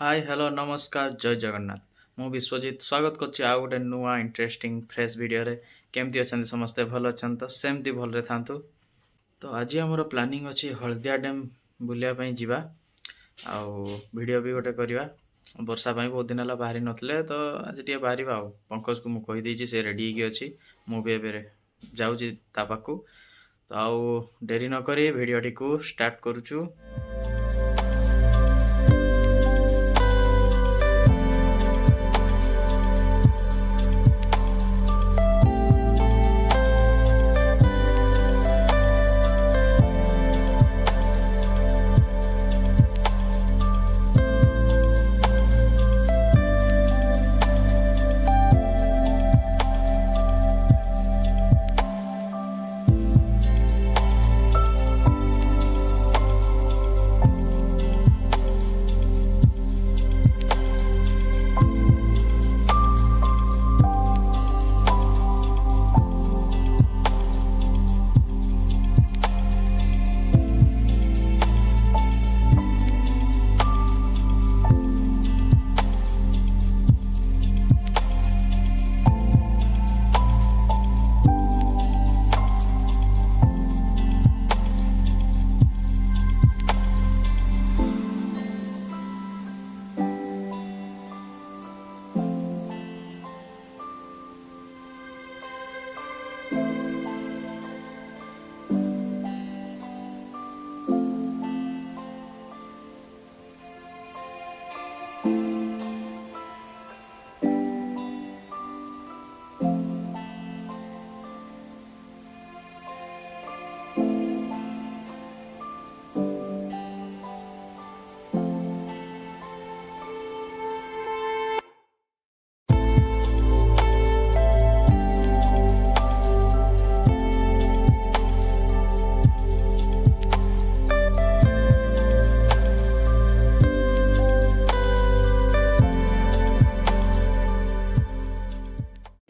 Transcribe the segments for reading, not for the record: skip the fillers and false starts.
Hi hello नमस्कार जय जगन्नाथ मु विश्वजीत स्वागत करछि आ गोटे नुआ इंटरेस्टिंग फ्रेश वीडियो रे केमती अछंती समस्ते भल अछंत तो सेमती भल रे थांतु। तो आज हमर प्लानिंग अछि हळदिया डैम बुलिया पई जिबा आउ वीडियो भी गोटे करबा। वर्षा पई बहुत दिन हला बाहरी नथले तो आज टिके बाहरीबा आ पंकज को मु कहि देछि से रेडी की अछि मु भी एबे जाउछि ता पाखु। तो आउ देरी न करी वीडियो टी को स्टार्ट करूछु।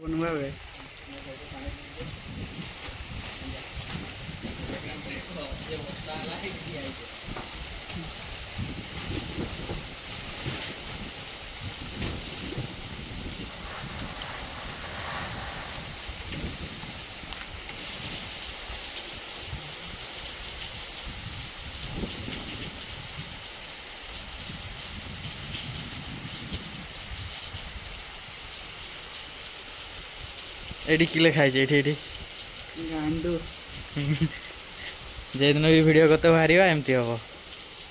बनवावे एडी किले खाइछ एठी एठी गांडू जे दिन भी वीडियो करते बाहरीबा एमती हबो।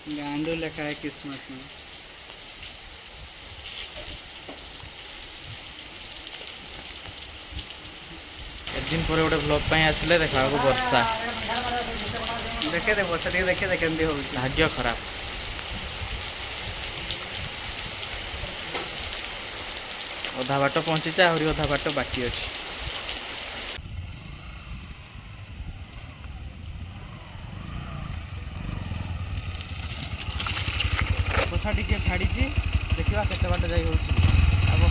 गांडू लिखा है किस्मत में। एक दिन पर गोटे ब्लॉग पई आसिले देखा को वर्षा देखे दे वर्षा टिके देखे दे केमती हो भाग्य खराब। अधा बाट पहुंची आहरी अधा बाट बाकी अछि। वर्षा टिके छाड़ी देखा केते बाट जाई होछि अब।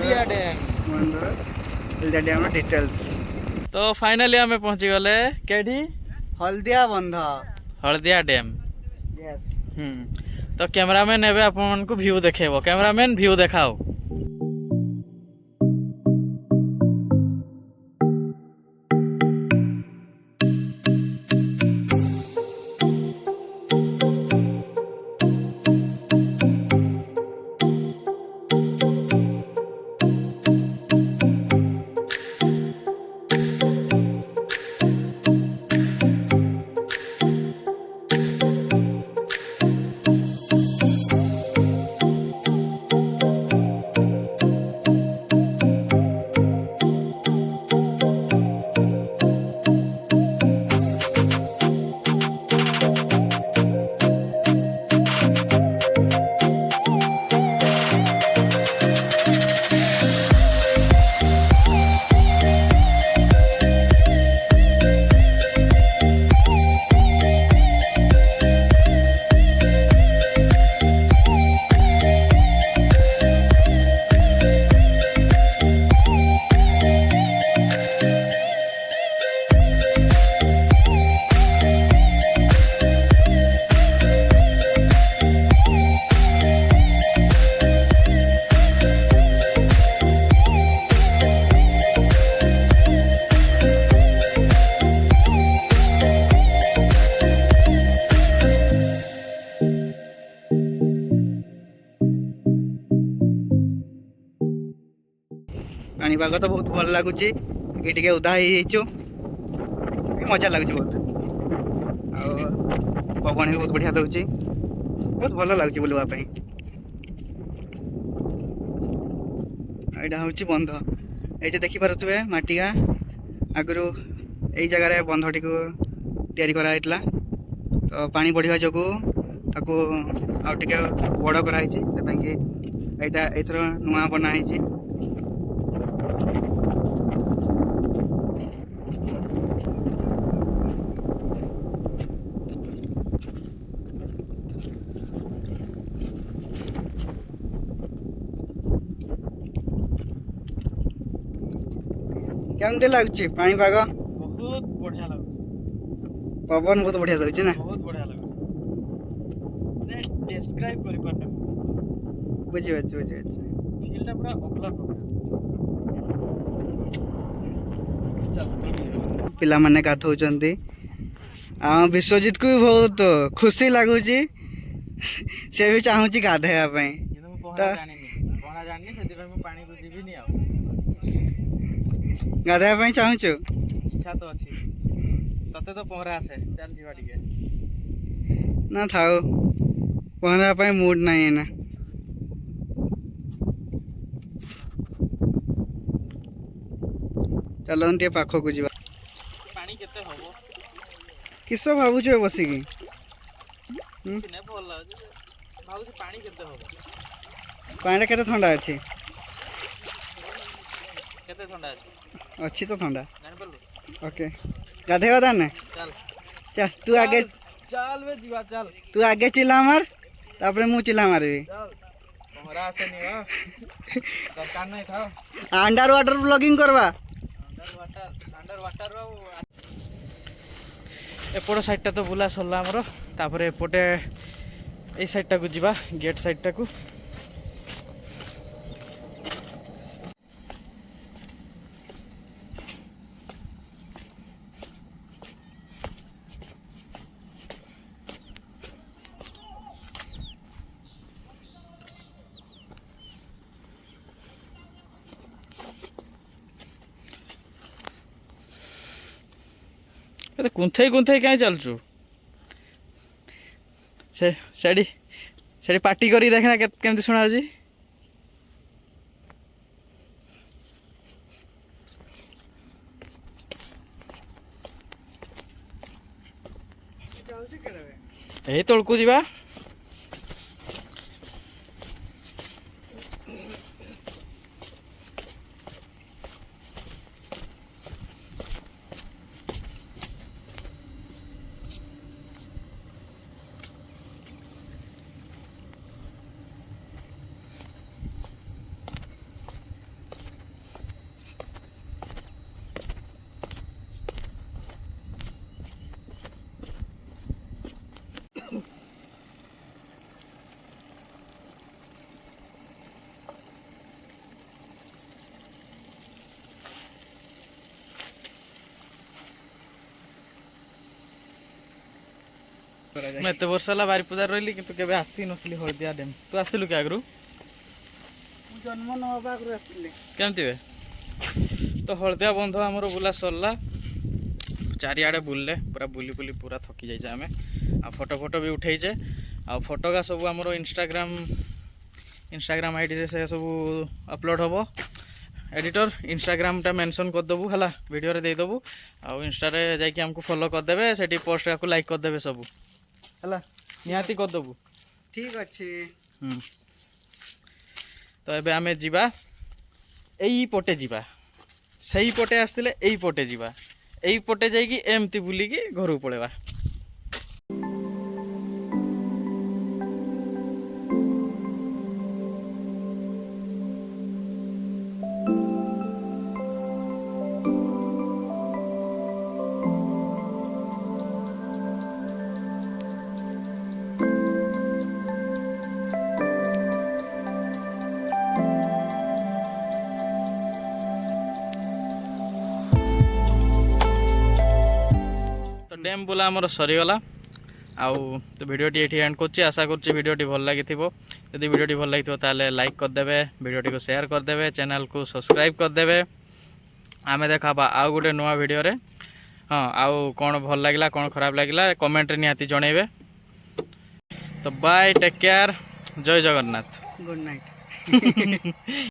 हल्दिया डैम बंधर हल्दिया डैम डिटेल्स तो फाइनली आम पहुंची गले केडी हल्दिया बंध हल्दिया डैम यस तो कैमरामैन एवं आपन को व्यू देखेबो कैमरामैन व्यू देखाओ पाग तो बहुत भल लगुच ये उदा हो मजा लगुच बहुत पवन भी बहुत बढ़िया दूसरी बहुत भल लगुच बुलवाई यहाँ हूँ बंध ये देखिपे मटिका आगु यही जगार बंधटी को तैयारी कराइला तो पानी बढ़िया जो ताको आउ टे बड़ कराई यहाँ एथर नुआ बनाई केमती लगुच पाग बहुत बढ़िया लगुच पवन बहुत बढ़िया लगुच ना बहुत बढ़िया लगुच माने डिस्क्राइब करि पारना बुझी फील पूरा अगला पिला माने गाधौचंती विश्वजीत को भी बहुत खुशी लगुच से भी चाहूँ गाधेया गाधेया चाहूँ इच्छा तो अच्छी तते तो पहरा आसे चल जीवा टिके ना थाओ पहरा मूड नहीं है ना चलो टे पाख को जा पानी केते हबो किस भावुच बसिकी ने भल लागो भावुच पानी केते हबो पानी केते ठंडा अछि केते ठंडा अछि अच्छी तो ठंडा जान पड़लो ओके गाधेगा ताने चल चल तू आगे चल बे जीवा चल तू आगे चिल्ला मार तापरे मु चिल्ला मारबी चल पहरा आसे नि हो दरकार नहीं था अंडर वाटर ब्लॉगिंग करवा अंडर वाटर एपट साइडटा तो बुला सरला आमर तापर एपटे ए साइडटा को जीवा गेट साइडटा को कुंथई कुंथई कहीं चलचु से पार्टी करी देखना केमती शुणा जी यही तलकू जीवा କରାଯାଏ। ମୁଁ ଏତେ ବର୍ଷ ହେଲା ବାରିପଦାରେ ରହିଲି କିନ୍ତୁ କେବେ ଆସିନଥିଲି ହଳଦିଆ ଡ୍ୟାମ୍। ତୁ ଆସିଥିଲୁ କି ଆଗରୁ? ମୁଁ ଜନ୍ମ ନ ହେବା ଆଗରୁ ଆସିଥିଲି। କେମିତି ବେ? ତ ହଳଦିଆ ବନ୍ଧ ଆମର ବୁଲା ସରିଲା। ଚାରିଆଡ଼େ ବୁଲିଲେ ପୁରା ବୁଲି ବୁଲି ପୁରା ଥକି ଯାଇଛେ ଆମେ। ଆଉ ଫଟୋ ବି ଉଠେଇଛେ। ଆଉ ଫଟୋକା ସବୁ ଆମର ଇନଷ୍ଟାଗ୍ରାମ ଆଇଡ଼ିରେ ସେ ସବୁ ଅପଲୋଡ଼ ହେବ। एडिटर इंस्टाग्राम टा मेंशन करदेबू है वीडियो रे देदेबू आउ इंस्टा जाकि आमको फॉलो करदेवे सेठी पोस्ट को लाइक करदेवे सब है निहाती करदेबू ठीक अच्छे। तो एबे आमे जीवा एई पटे जीवा सही पटे आसतिले एई पटे जीवा एई पटे जाइकी एमती बुलिकी घर पळेवा। डैम बोला आमर सरीगला आउ तो वीडियोटी ये एंड कर आशा कर वीडियोटी भल लगी यदि वीडियोटी भल लगी ताले लाइक करदे वीडियोटी को शेयर करदे चैनल को सब्सक्राइब करदे आम देखा आउ गोटे नुआ वीडियो रे। हाँ आउ कौन भल लगिला कौन खराब लगिला कमेंट रे निहाती जणेबे। तो बाय टेक केयर जय जगन्नाथ गुड नाइट।